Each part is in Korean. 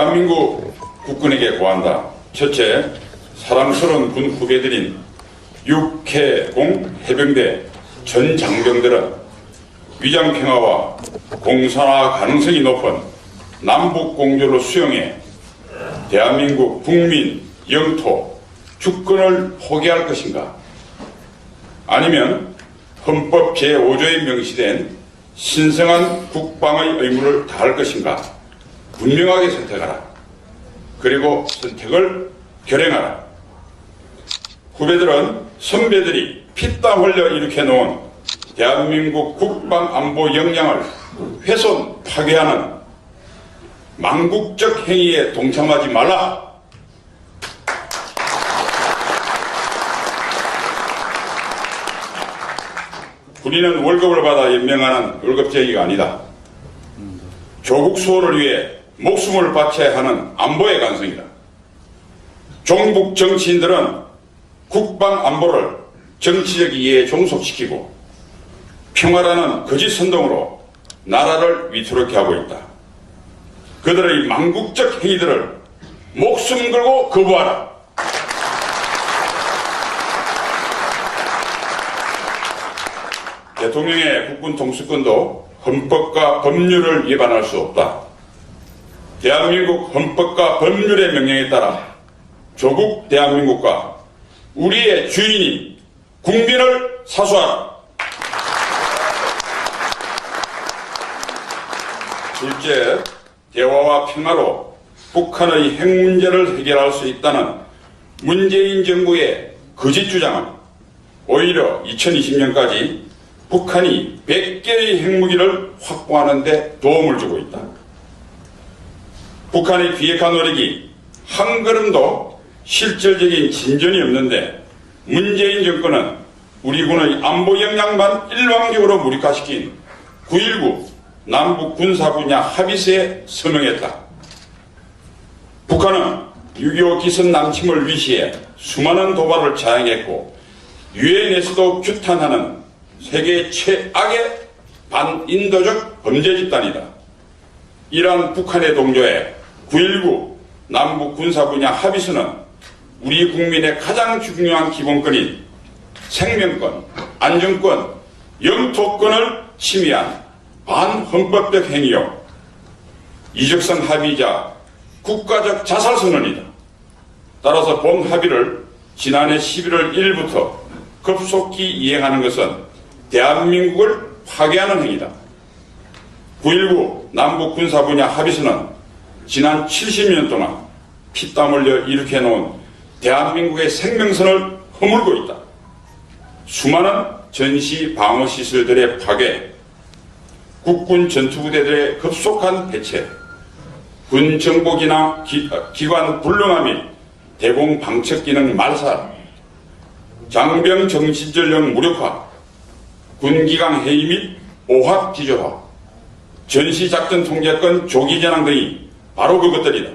대한민국 국군에게 고한다. 첫째, 사랑스러운 군 후배들인 육해공 해병대 전 장병들은 위장평화와 공산화 가능성이 높은 남북공조를 수용해 대한민국 국민, 영토, 주권을 포기할 것인가? 아니면 헌법 제5조에 명시된 신성한 국방의 의무를 다할 것인가? 분명하게 선택하라. 그리고 선택을 결행하라. 후배들은 선배들이 피땀 흘려 일으켜놓은 대한민국 국방안보 역량을 훼손, 파괴하는 망국적 행위에 동참하지 말라. 군인은 월급을 받아 연명하는 월급쟁이가 아니다. 조국 수호를 위해 목숨을 바쳐야 하는 안보의 간성이다. 종북 정치인들은 국방 안보를 정치적 이해에 종속시키고 평화라는 거짓 선동으로 나라를 위태롭게 하고 있다. 그들의 망국적 행위들을 목숨 걸고 거부하라. 대통령의 국군 통수권도 헌법과 법률을 위반할 수 없다. 대한민국 헌법과 법률의 명령에 따라 조국 대한민국과 우리의 주인인 국민을 사수하라. 둘째, 대화와 평화로 북한의 핵 문제를 해결할 수 있다는 문재인 정부의 거짓 주장은 오히려 2020년까지 북한이 100개의 핵무기를 확보하는 데 도움을 주고 있다. 북한의 비핵화 노력이 한 걸음도 실질적인 진전이 없는데 문재인 정권은 우리 군의 안보 역량만 일방적으로 무력화시킨 9.19 남북 군사 분야 합의서에 서명했다. 북한은 6.25 기선 남침을 위시해 수많은 도발을 자행했고 유엔에서도 규탄하는 세계 최악의 반인도적 범죄 집단이다. 이러한 북한의 동조에 9.19 남북 군사 분야 합의서는 우리 국민의 가장 중요한 기본권인 생명권, 안전권, 영토권을 침해한 반헌법적 행위요. 이적성 합의이자 국가적 자살선언이다. 따라서 본 합의를 지난해 11월 1일부터 급속히 이행하는 것은 대한민국을 파괴하는 행위다. 9.19 남북 군사 분야 합의서는 지난 70년 동안 피땀 흘려 일으켜놓은 대한민국의 생명선을 허물고 있다. 수많은 전시 방어 시설들의 파괴, 국군 전투부대들의 급속한 해체, 군 정보기나 기관 불능화 및 대공 방첩 기능 말살, 장병 정신전력 무력화, 군기강 해이 및 오합 기조화, 전시작전 통제권 조기 전환 등이 바로 그것들이다.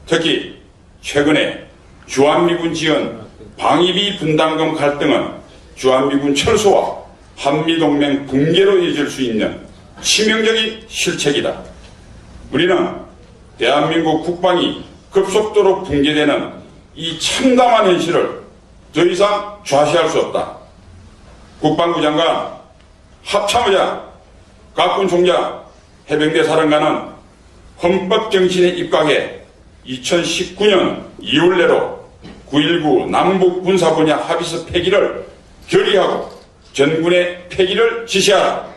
특히 최근에 주한미군 지원 방위비 분담금 갈등은 주한미군 철수와 한미동맹 붕괴로 이어질 수 있는 치명적인 실책이다. 우리는 대한민국 국방이 급속도로 붕괴되는 이 참담한 현실을 더 이상 좌시할 수 없다. 국방부 장관, 합참의장, 각군 총장, 해병대 사령관은 헌법 정신에 입각해 2019년 2월 내로 9.19 남북 군사 분야 합의서 폐기를 결의하고 전군의 폐기를 지시하라.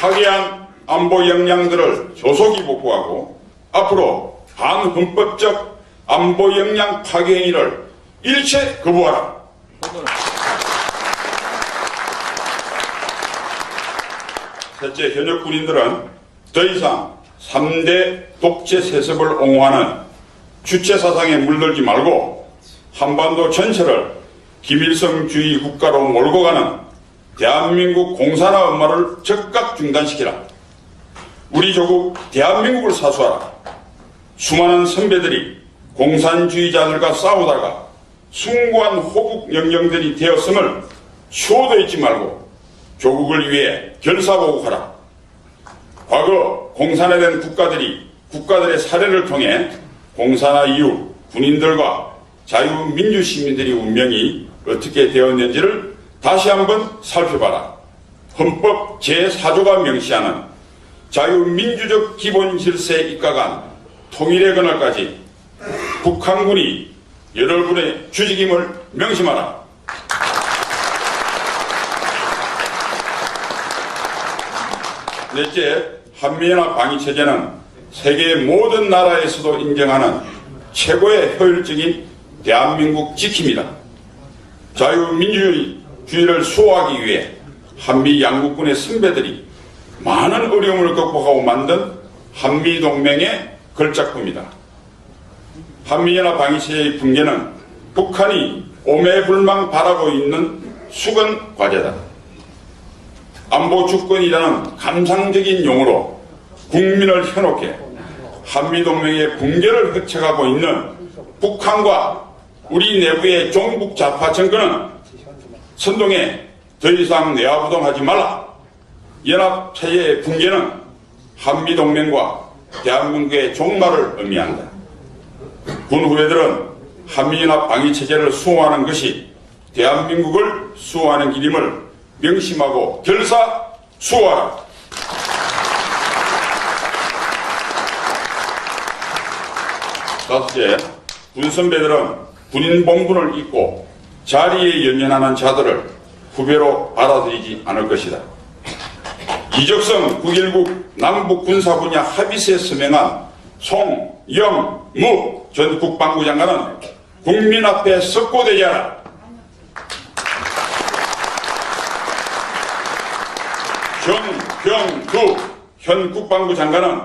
파괴한 안보 역량들을 조속히 복구하고 앞으로 반헌법적 안보 역량 파괴 행위를 일체 거부하라. 셋째, 현역 군인들은 더 이상 3대 독재 세습을 옹호하는 주체 사상에 물들지 말고 한반도 전체를 김일성주의 국가로 몰고 가는 대한민국 공산화 음모를 즉각 중단시키라. 우리 조국 대한민국을 사수하라. 수많은 선배들이 공산주의자들과 싸우다가 숭고한 호국 영령들이 되었음을 추호도 잊지 말고 조국을 위해 결사보고하라. 과거 공산화된 국가들의 사례를 통해 공산화 이후 군인들과 자유민주시민들의 운명이 어떻게 되었는지를 다시 한번 살펴봐라. 헌법 제4조가 명시하는 자유민주적 기본 질서에 입각한 통일의 그날까지 북한군이 여러분의 주직임을 명심하라. 넷째, 한미연합 방위체제는 세계 모든 나라에서도 인정하는 최고의 효율적인 대한민국 지킴이다. 자유민주주의를 수호하기 위해 한미 양국군의 선배들이 많은 어려움을 극복하고 만든 한미동맹의 걸작품이다. 한미연합 방위체제의 붕괴는 북한이 오매불망 바라고 있는 수건 과제다. 안보 주권이라는 감상적인 용어로 국민을 현혹해 한미동맹의 붕괴를 획책하고 있는 북한과 우리 내부의 종북 좌파 정권은 선동에 더 이상 내화부동하지 말라. 연합체제의 붕괴는 한미동맹과 대한민국의 종말을 의미한다. 군 후배들은 한미연합 방위체제를 수호하는 것이 대한민국을 수호하는 길임을 명심하고 결사 수호하라. 다섯째, 군선배들은 군인 본분을 잊고 자리에 연연하는 자들을 후배로 받아들이지 않을 것이다. 이적성 9.19 남북군사 분야 합의서에 서명한 송영무 전 국방부 장관은 국민 앞에 석고되지 않아. 정병두 현 국방부 장관은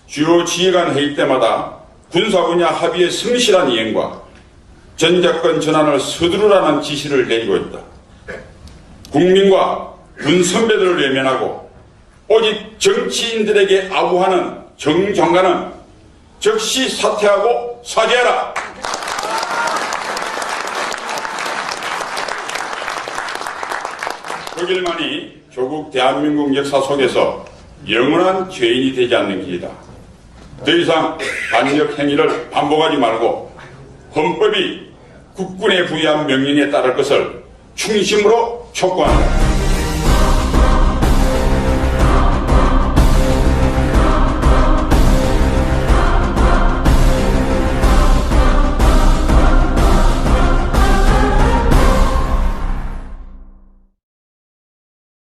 주요 지휘관 회의 때마다 군사 분야 합의의 성실한 이행과 전작권 전환을 서두르라는 지시를 내리고 있다. 국민과 군 선배들을 외면하고 오직 정치인들에게 아부하는 정 장관은 즉시 사퇴하고 사죄하라. 그 길만이 조국 대한민국 역사 속에서 영원한 죄인이 되지 않는 길이다. 더 이상 반역 행위를 반복하지 말고 헌법이 국군에 부여한 명령에 따를 것을 충심으로 촉구한다.